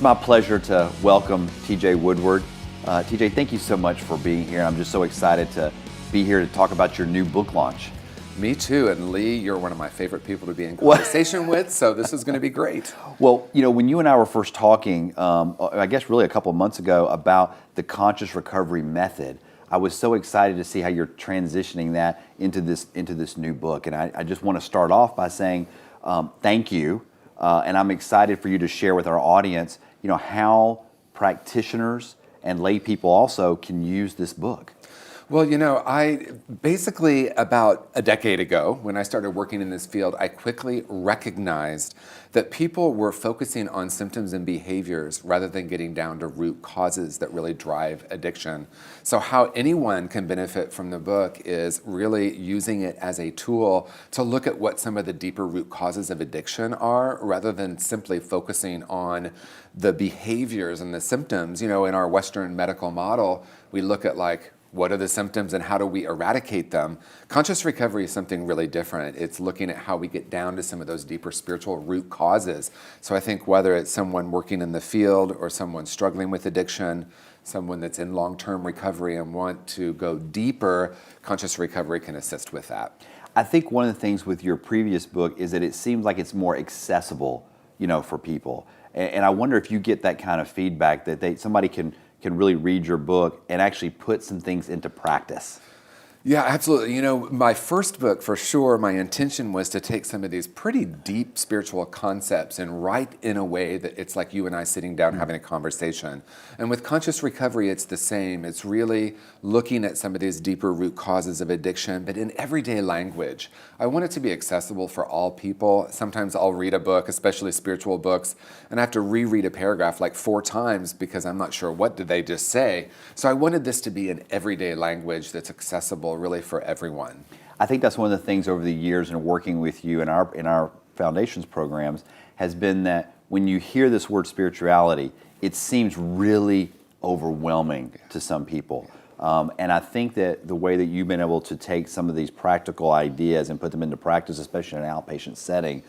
my pleasure to welcome TJ Woodward. TJ, thank you so much for being here. I'm just so excited to be here to talk about your new book launch. Me too, and Lee, you're one of my favorite people to be in conversation with, so this is going to be great. Well, you know, when you and I were first talking, I guess really a couple of months ago, about the conscious recovery method, I was so excited to see how you're transitioning that into this new book. And I just want to start off by saying thank you, and I'm excited for you to share with our audience, you know, how practitioners and lay people also can use this book. Well, you know, I basically about a decade ago, when I started working in this field, I quickly recognized that people were focusing on symptoms and behaviors rather than getting down to root causes that really drive addiction. So how anyone can benefit from the book is really using it as a tool to look at what some of the deeper root causes of addiction are, rather than simply focusing on the behaviors and the symptoms. You know, in our Western medical model, we look at like, what are the symptoms and how do we eradicate them? Conscious recovery is something really different. It's looking at how we get down to some of those deeper spiritual root causes. So I think whether it's someone working in the field or someone struggling with addiction, someone that's in long-term recovery and want to go deeper, conscious recovery can assist with that. I think one of the things with your previous book is that it seems like it's more accessible, you know, for people. And I wonder if you get that kind of feedback that somebody can really read your book and actually put some things into practice. Yeah, absolutely. You know, my first book, for sure, my intention was to take some of these pretty deep spiritual concepts and write in a way that it's like you and I sitting down having a conversation. And with conscious recovery, it's the same. It's really looking at some of these deeper root causes of addiction, but in everyday language. I want it to be accessible for all people. Sometimes I'll read a book, especially spiritual books, and I have to reread a paragraph like 4 times because I'm not sure what did they just say. So I wanted this to be an everyday language that's accessible really for everyone. I think that's one of the things over the years in working with you in our foundations programs has been that when you hear this word spirituality, it seems really overwhelming to some people. And I think that the way that you've been able to take some of these practical ideas and put them into practice, especially in an outpatient setting,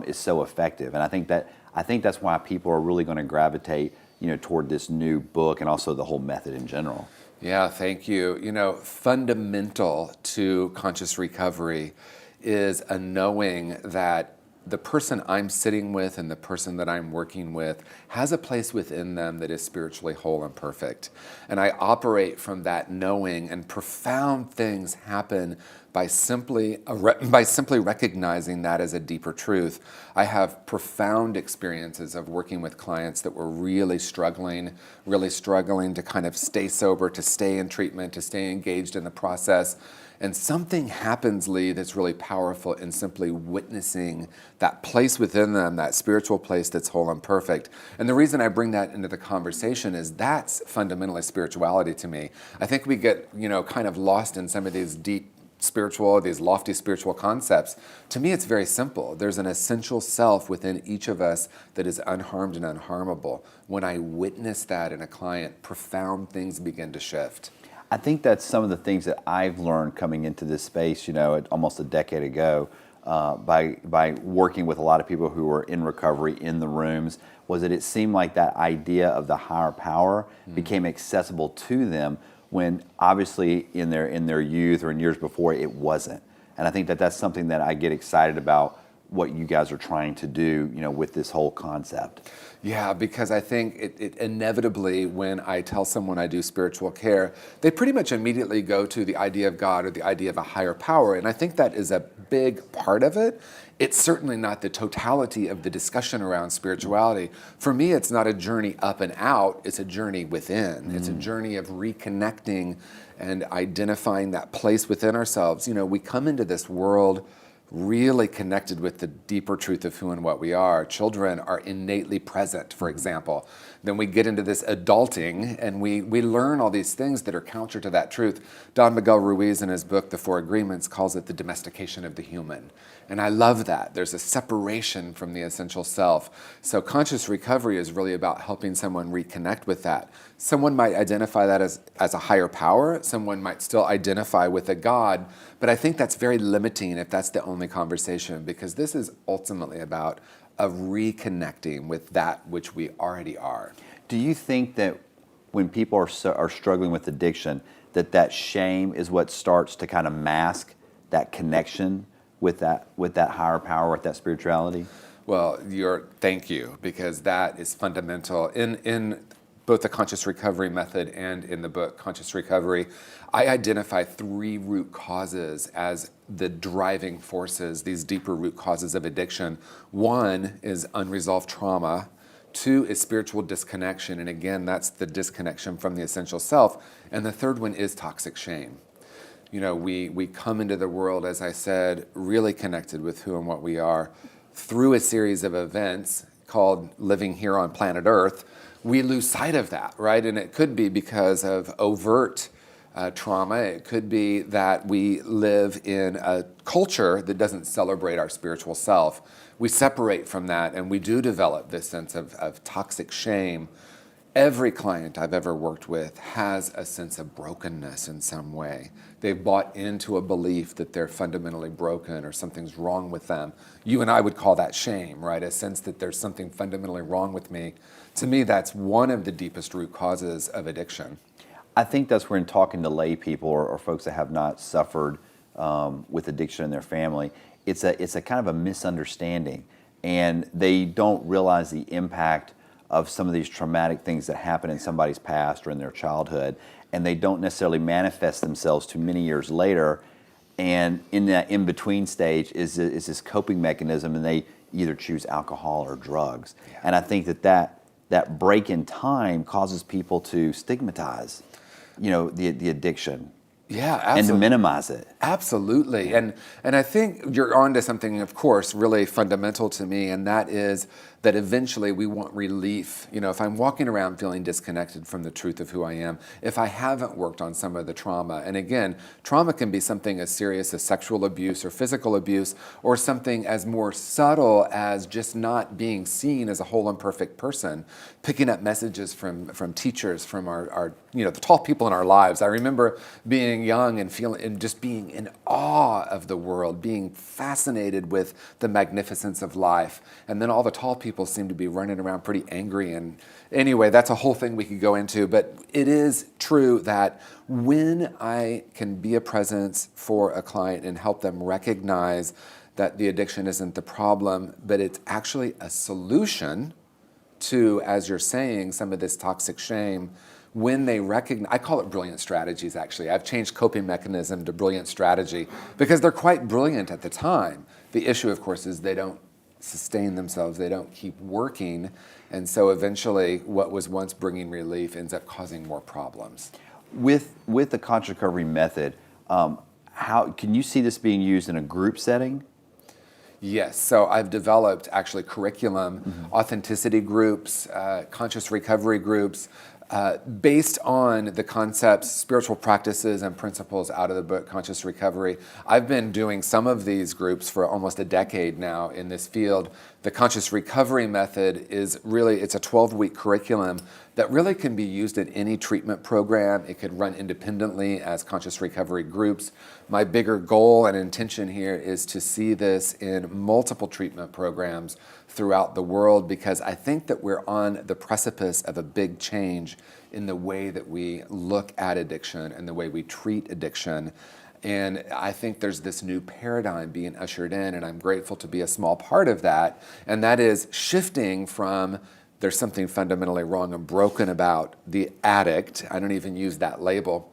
is so effective. And I think that's why people are really going to gravitate, you know, toward this new book and also the whole method in general. Yeah, thank you. You know, fundamental to conscious recovery is a knowing that the person I'm sitting with and the person that I'm working with has a place within them that is spiritually whole and perfect. And I operate from that knowing, and profound things happen by simply recognizing that as a deeper truth. I have profound experiences of working with clients that were really struggling to kind of stay sober, to stay in treatment, to stay engaged in the process. And something happens, Lee, that's really powerful in simply witnessing that place within them, that spiritual place that's whole and perfect. And the reason I bring that into the conversation is that's fundamentally spirituality to me. I think we get, you know, kind of lost in some of these deep spiritual, these lofty spiritual concepts. To me, it's very simple. There's an essential self within each of us that is unharmed and unharmable. When I witness that in a client, profound things begin to shift. I think that's some of the things that I've learned coming into this space, you know, almost a decade ago, by working with a lot of people who were in recovery in the rooms, was that it seemed like that idea of the higher power became accessible to them when obviously in their youth or in years before it wasn't. And I think that that's something that I get excited about what you guys are trying to do, you know, with this whole concept. Yeah, because I think it inevitably, when I tell someone I do spiritual care, they pretty much immediately go to the idea of God or the idea of a higher power. And I think that is a big part of it. It's certainly not the totality of the discussion around spirituality. For me, it's not a journey up and out, it's a journey within. It's a journey of reconnecting and identifying that place within ourselves. You know, we come into this world really connected with the deeper truth of who and what we are. Children are innately present, for example. Then we get into this adulting and we learn all these things that are counter to that truth. Don Miguel Ruiz in his book, The Four Agreements, calls it the domestication of the human. And I love that. There's a separation from the essential self. So conscious recovery is really about helping someone reconnect with that. Someone might identify that as a higher power. Someone might still identify with a God. But I think that's very limiting if that's the only conversation, because this is ultimately about of reconnecting with that which we already are. Do you think that when people are struggling with addiction, that shame is what starts to kind of mask that connection with that higher power, with that spirituality? Well, thank you, because that is fundamental. In both the Conscious Recovery Method and in the book Conscious Recovery, I identify 3 root causes as the driving forces, these deeper root causes of addiction. 1 is unresolved trauma. 2 is spiritual disconnection, and again, that's the disconnection from the essential self. And the 3rd one is toxic shame. We come into the world, as I said, really connected with who and what we are. Through a series of events called living here on planet Earth, we lose sight of that, right? And it could be because of overt trauma. It could be that we live in a culture that doesn't celebrate our spiritual self. We separate from that, and we do develop this sense of toxic shame. Every client I've ever worked with has a sense of brokenness in some way. They've bought into a belief that they're fundamentally broken or something's wrong with them. You and I would call that shame, right? A sense that there's something fundamentally wrong with me. To me, that's one of the deepest root causes of addiction. I think that's where, in talking to lay people or folks that have not suffered with addiction in their family, it's a kind of a misunderstanding, and they don't realize the impact of some of these traumatic things that happen in somebody's past or in their childhood, and they don't necessarily manifest themselves too many years later. And in that in-between stage is this coping mechanism, and they either choose alcohol or drugs. Yeah. And I think that break in time causes people to stigmatize, the addiction. Yeah, absolutely. And to minimize it. Absolutely. Yeah. And I think you're onto something, of course, really fundamental to me, and that is that eventually we want relief. If I'm walking around feeling disconnected from the truth of who I am, if I haven't worked on some of the trauma, and again, trauma can be something as serious as sexual abuse or physical abuse, or something as more subtle as just not being seen as a whole and perfect person, picking up messages from teachers, from our the tall people in our lives. I remember being young and just being in awe of the world, being fascinated with the magnificence of life, and then all the tall people seem to be running around pretty angry. And anyway, that's a whole thing we could go into, but it is true that when I can be a presence for a client and help them recognize that the addiction isn't the problem, but it's actually a solution to, as you're saying, some of this toxic shame, when they recognize, I call it brilliant strategies, actually. I've changed coping mechanism to brilliant strategy because they're quite brilliant at the time. The issue, of course, is they don't sustain themselves, they don't keep working, and so eventually what was once bringing relief ends up causing more problems. With the Conscious Recovery Method, how can you see this being used in a group setting? Yes, so I've developed actually curriculum, authenticity groups, conscious recovery groups, based on the concepts, spiritual practices, and principles out of the book, Conscious Recovery. I've been doing some of these groups for almost a decade now in this field. The Conscious Recovery Method it's a 12-week curriculum that really can be used in any treatment program. It could run independently as conscious recovery groups. My bigger goal and intention here is to see this in multiple treatment programs throughout the world, because I think that we're on the precipice of a big change in the way that we look at addiction and the way we treat addiction. And I think there's this new paradigm being ushered in, and I'm grateful to be a small part of that. And that is shifting from there's something fundamentally wrong and broken about the addict, I don't even use that label,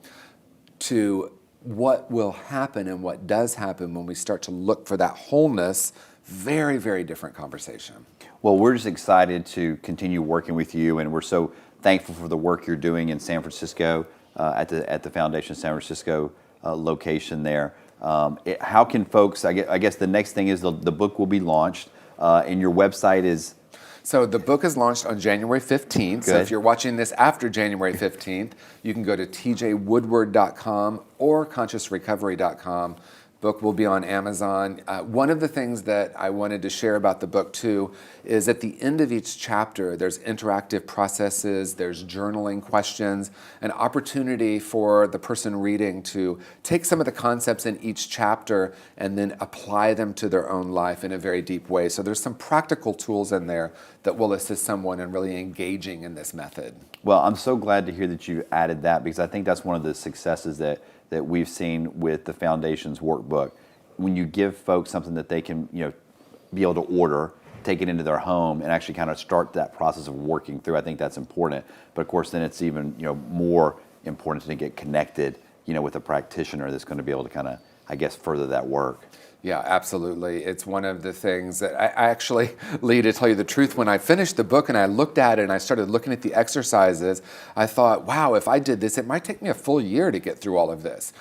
to what will happen and what does happen when we start to look for that wholeness. Very, very different conversation. Well, we're just excited to continue working with you, and we're so thankful for the work you're doing in San Francisco, at the Foundation San Francisco location there. How can folks, I guess the next thing is the book will be launched, and your website is? So the book is launched on January 15th. Good. So if you're watching this after January 15th, you can go to tjwoodward.com or consciousrecovery.com. Book will be on Amazon. One of the things that I wanted to share about the book too is at the end of each chapter, there's interactive processes, there's journaling questions, an opportunity for the person reading to take some of the concepts in each chapter and then apply them to their own life in a very deep way. So there's some practical tools in there that will assist someone in really engaging in this method. Well, I'm so glad to hear that you added that, because I think that's one of the successes that we've seen with the Foundation's workbook. When you give folks something that they can, be able to order, take it into their home, and actually kind of start that process of working through, I think that's important. But of course, then it's even, more important to get connected, with a practitioner that's going to be able to kind of, I guess, further that work. Yeah, absolutely. It's one of the things that I actually, Lee, to tell you the truth, when I finished the book and I looked at it and I started looking at the exercises, I thought, wow, if I did this, it might take me a full year to get through all of this.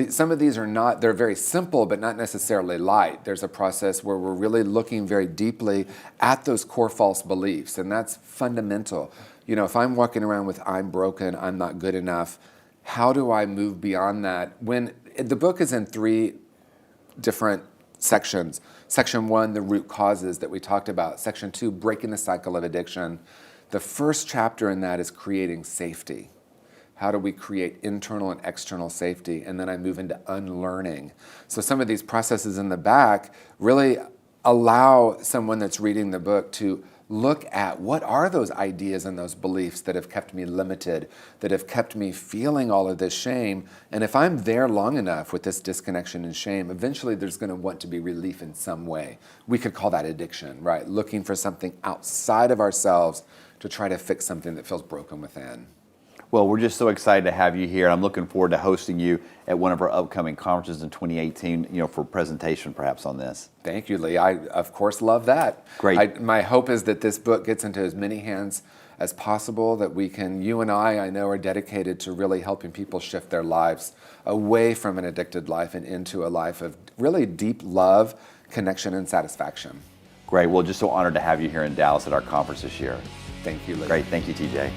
Some of these they're very simple, but not necessarily light. There's a process where we're really looking very deeply at those core false beliefs, and that's fundamental. If I'm walking around with I'm broken, I'm not good enough, how do I move beyond that? When the book is in 3 different sections. Section 1, the root causes that we talked about. Section 2, breaking the cycle of addiction. The first chapter in that is creating safety. How do we create internal and external safety? And then I move into unlearning. So some of these processes in the back really allow someone that's reading the book to look at what are those ideas and those beliefs that have kept me limited, that have kept me feeling all of this shame. And if I'm there long enough with this disconnection and shame, eventually there's going to want to be relief in some way. We could call that addiction, right? Looking for something outside of ourselves to try to fix something that feels broken within. Well, we're just so excited to have you here. I'm looking forward to hosting you at one of our upcoming conferences in 2018, for presentation perhaps on this. Thank you, Lee. I, of course, love that. Great. My hope is that this book gets into as many hands as possible, that you and I know, are dedicated to really helping people shift their lives away from an addicted life and into a life of really deep love, connection, and satisfaction. Great. Well, just so honored to have you here in Dallas at our conference this year. Thank you, Lee. Great. Thank you, TJ.